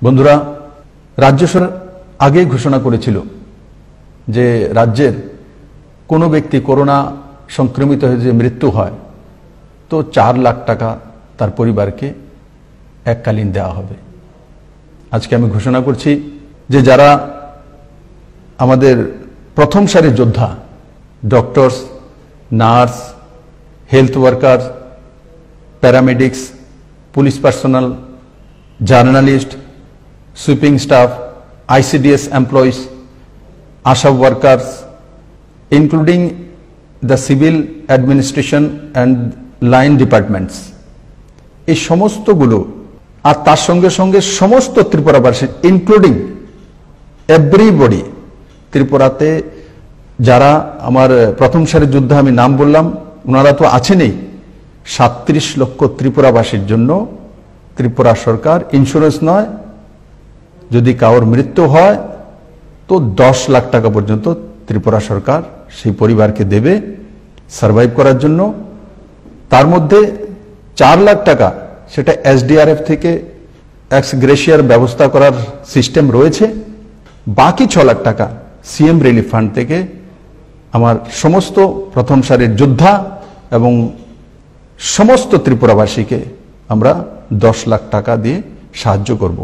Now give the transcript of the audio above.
বন্ধুরা, রাজ্য সরকার আগেই ঘোষণা করেছিল যে রাজ্যের কোনো ব্যক্তি করোনা সংক্রমিত হয়ে যে মৃত্যু হয় তো 4 লাখ টাকা তার পরিবারকে এককালীন দেওয়া হবে। আজকে আমি ঘোষণা করছি যে যারা আমাদের প্রথম সারির যোদ্ধা, doctors, nurse, health worker, paramedics, police personnel, journalist, sweeping staff, ICDS employees, ASHA workers, including the civil administration and line departments, এই সমস্তগুলো আর তার সঙ্গে সঙ্গে সমস্ত ত্রিপুরাবাসী ইনক্লুডিং এভরিবডি, ত্রিপুরাতে যারা আমার প্রথম সারির যোদ্ধা আমি নাম বললাম ওনারা তো আছেনই, 37 লক্ষ ত্রিপুরাবাসীর জন্য ত্রিপুরা সরকার ইন্স্যুরেন্স নয়, যদি কারোর মৃত্যু হয় তো 10 লাখ টাকা পর্যন্ত ত্রিপুরা সরকার সেই পরিবারকে দেবে সার্ভাইভ করার জন্য। তার মধ্যে 4 লাখ টাকা সেটা SDRF থেকে এক্স গ্রেশিয়ার ব্যবস্থা করার সিস্টেম রয়েছে। বাকি 6 লাখ টাকা CM রিলিফ ফান্ড থেকে আমার সমস্ত প্রথম সারির যোদ্ধা এবং সমস্ত ত্রিপুরাবাসীকে আমরা 10 লাখ টাকা দিয়ে সাহায্য করব।